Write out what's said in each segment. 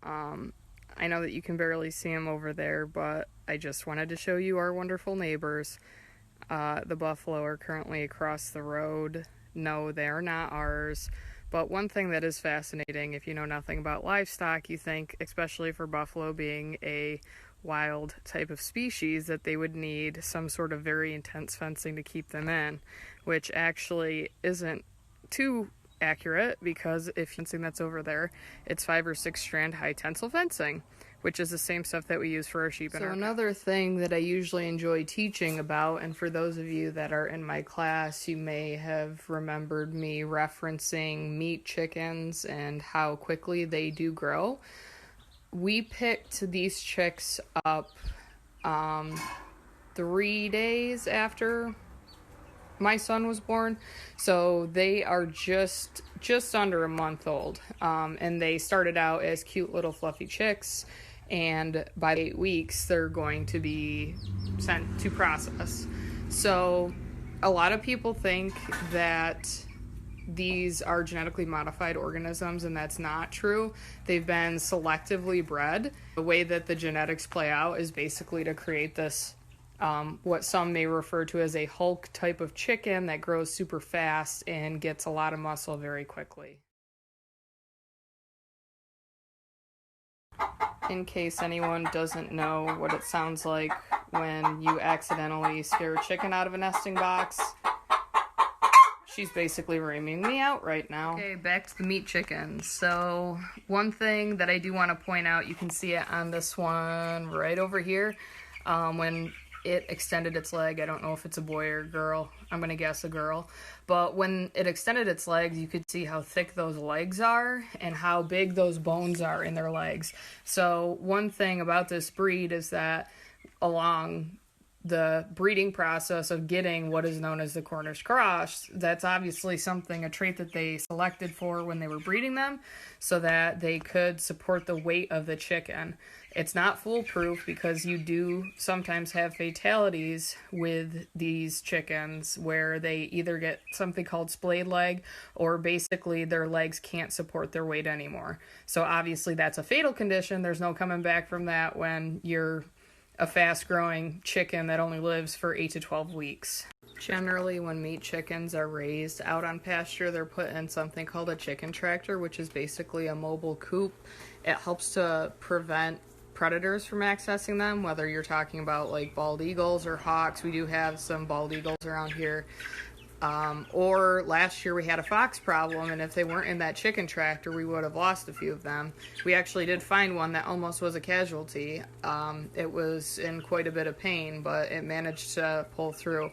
I know that you can barely see them over there, but I just wanted to show you our wonderful neighbors. The buffalo are currently across the road. No, they're not ours. But one thing that is fascinating, if you know nothing about livestock, you think, especially for buffalo being a wild type of species, that they would need some sort of very intense fencing to keep them in, which actually isn't too accurate, because if fencing that's over there, it's 5 or 6 strand high tensile fencing, which is the same stuff that we use for our sheep and our cows. So another thing that I usually enjoy teaching about, and for those of you that are in my class, you may have remembered me referencing meat chickens and how quickly they do grow. We picked these chicks up 3 days after my son was born, so they are just under a month old, and they started out as cute little fluffy chicks, and by 8 weeks they're going to be sent to process. So a lot of people think that these are genetically modified organisms, and that's not true. They've been selectively bred. The way that the genetics play out is basically to create this what some may refer to as a Hulk type of chicken that grows super fast and gets a lot of muscle very quickly. In case anyone doesn't know what it sounds like when you accidentally scare a chicken out of a nesting box, she's basically reaming me out right now. Okay, back to the meat chickens. So one thing that I do want to point out, you can see it on this one right over here. When it extended its leg, I don't know if it's a boy or a girl, I'm gonna guess a girl, but when it extended its legs, you could see how thick those legs are and how big those bones are in their legs. So one thing about this breed is that along the breeding process of getting what is known as the Cornish cross, that's obviously a trait that they selected for when they were breeding them so that they could support the weight of the chicken. It's not foolproof, because you do sometimes have fatalities with these chickens where they either get something called splayed leg, or basically their legs can't support their weight anymore. So obviously that's a fatal condition. There's no coming back from that when you're a fast-growing chicken that only lives for 8 to 12 weeks. Generally, when meat chickens are raised out on pasture, they're put in something called a chicken tractor, which is basically a mobile coop. It helps to prevent predators from accessing them, whether you're talking about like bald eagles or hawks. We do have some bald eagles around here. Or last year we had a fox problem, and if they weren't in that chicken tractor, we would have lost a few of them. We actually did find one that almost was a casualty. It was in quite a bit of pain, but it managed to pull through.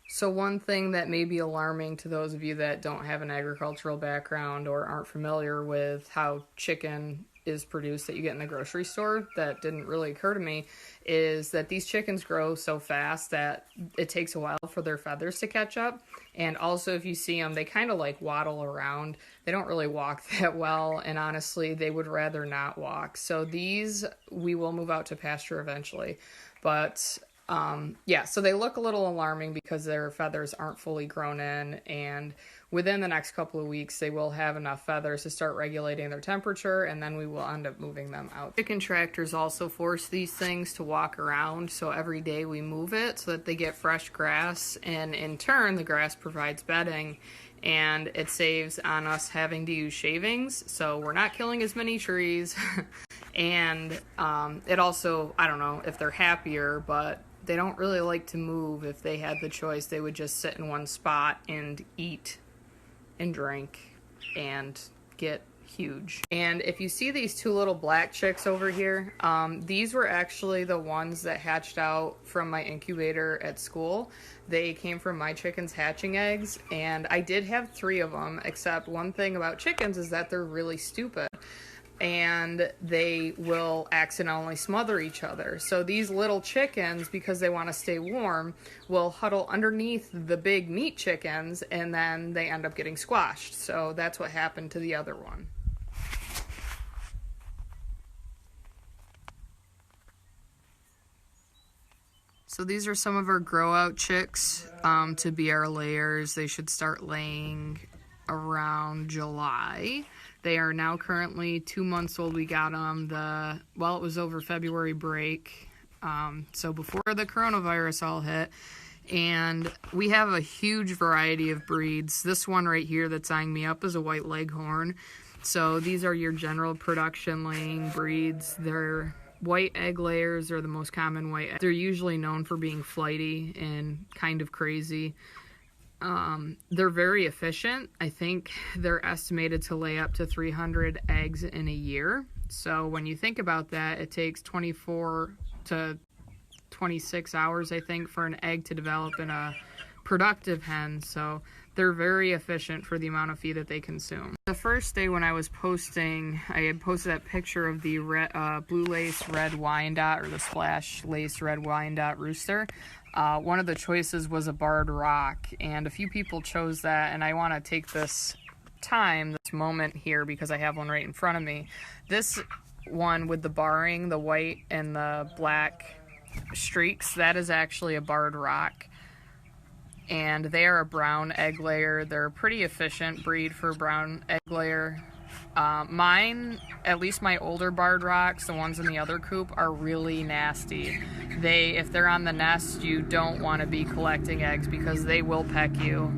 So one thing that may be alarming to those of you that don't have an agricultural background or aren't familiar with how chicken is produced that you get in the grocery store, that didn't really occur to me, is that these chickens grow so fast that it takes a while for their feathers to catch up. And also, if you see them, they kind of like waddle around. They don't really walk that well, and honestly, they would rather not walk. So these, we will move out to pasture eventually. But yeah, so they look a little alarming because their feathers aren't fully grown in, and within the next couple of weeks, they will have enough feathers to start regulating their temperature, and then we will end up moving them out. Chicken tractors also force these things to walk around, so every day we move it so that they get fresh grass, and in turn, the grass provides bedding, and it saves on us having to use shavings, so we're not killing as many trees, and it also, I don't know if they're happier, but they don't really like to move. If they had the choice, they would just sit in one spot and eat and drink and get huge. And if you see these two little black chicks over here, these were actually the ones that hatched out from my incubator at school. They came from my chickens hatching eggs, and I did have 3 of them, except one thing about chickens is that they're really stupid, and they will accidentally smother each other. So these little chickens, because they want to stay warm, will huddle underneath the big meat chickens, and then they end up getting squashed. So that's what happened to the other one. So these are some of our grow out chicks to be our layers. They should start laying around July. They are now currently 2 months old. We got them it was over February break, so before the coronavirus all hit. And we have a huge variety of breeds. This one right here that's eyeing me up is a white leghorn. So these are your general production laying breeds. They're white egg layers are the most common white. They're usually known for being flighty and kind of crazy. They're very efficient. I think they're estimated to lay up to 300 eggs in a year. So when you think about that, it takes 24 to 26 hours, I think, for an egg to develop in a productive hen. So they're very efficient for the amount of feed that they consume. The first day when I was posting, I had posted that picture of the blue lace red Wyandotte, or the splash lace red Wyandotte rooster. One of the choices was a barred rock, and a few people chose that, and I want to take this moment here because I have one right in front of me. This one with the barring, the white and the black streaks, that is actually a barred rock, and they are a brown egg layer. They're a pretty efficient breed for brown egg layer. Mine, at least my older barred rocks, the ones in the other coop, are really nasty. If they're on the nest, you don't want to be collecting eggs because they will peck you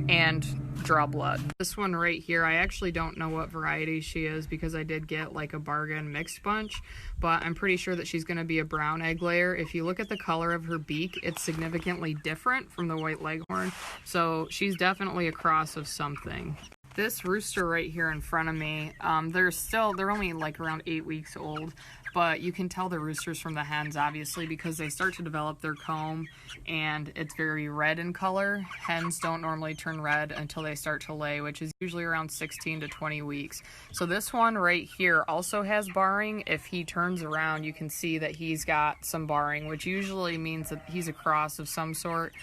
and draw blood. This one right here, I actually don't know what variety she is because I did get like a bargain mixed bunch, but I'm pretty sure that she's going to be a brown egg layer. If you look at the color of her beak, it's significantly different from the white leghorn, so she's definitely a cross of something. This rooster right here in front of me, they're only like around 8 weeks old, but you can tell the roosters from the hens, obviously, because they start to develop their comb and it's very red in color. Hens don't normally turn red until they start to lay, which is usually around 16 to 20 weeks. So this one right here also has barring. If he turns around, you can see that he's got some barring, which usually means that he's a cross of some sort.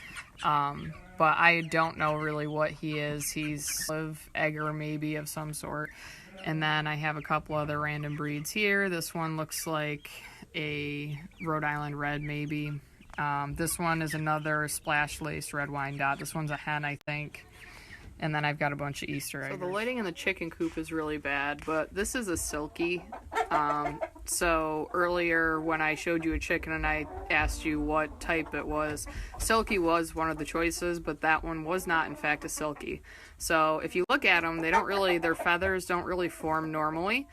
But I don't know really what he is. He's of egger maybe of some sort. And then I have a couple other random breeds here. This one looks like a Rhode Island Red maybe. This one is another splash lace red Wyandotte. This one's a hen, I think. And then I've got a bunch of Easter eggs. So the lighting in the chicken coop is really bad, but this is a silky. So earlier when I showed you a chicken and I asked you what type it was, silky was one of the choices, but that one was not in fact a silky. So if you look at them, their feathers don't really form normally.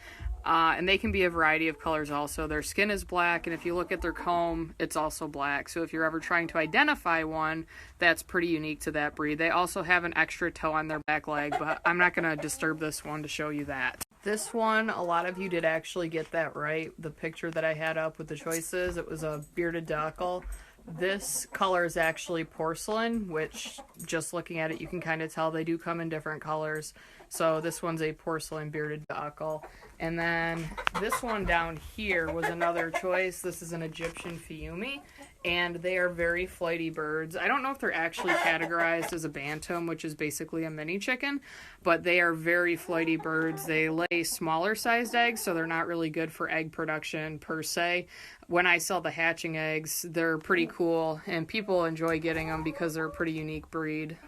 And they can be a variety of colors also. Their skin is black, and if you look at their comb, it's also black. So if you're ever trying to identify one, that's pretty unique to that breed. They also have an extra toe on their back leg, but I'm not going to disturb this one to show you that. This one, a lot of you did actually get that right. The picture that I had up with the choices, it was a bearded duckle. This color is actually porcelain, which just looking at it, you can kind of tell they do come in different colors. So this one's a porcelain bearded duckle. And then this one down here was another choice. This is an Egyptian Fiume, and they are very flighty birds. I don't know if they're actually categorized as a bantam, which is basically a mini chicken, but they are very flighty birds. They lay smaller sized eggs, so they're not really good for egg production per se. When I sell the hatching eggs, they're pretty cool, and people enjoy getting them because they're a pretty unique breed.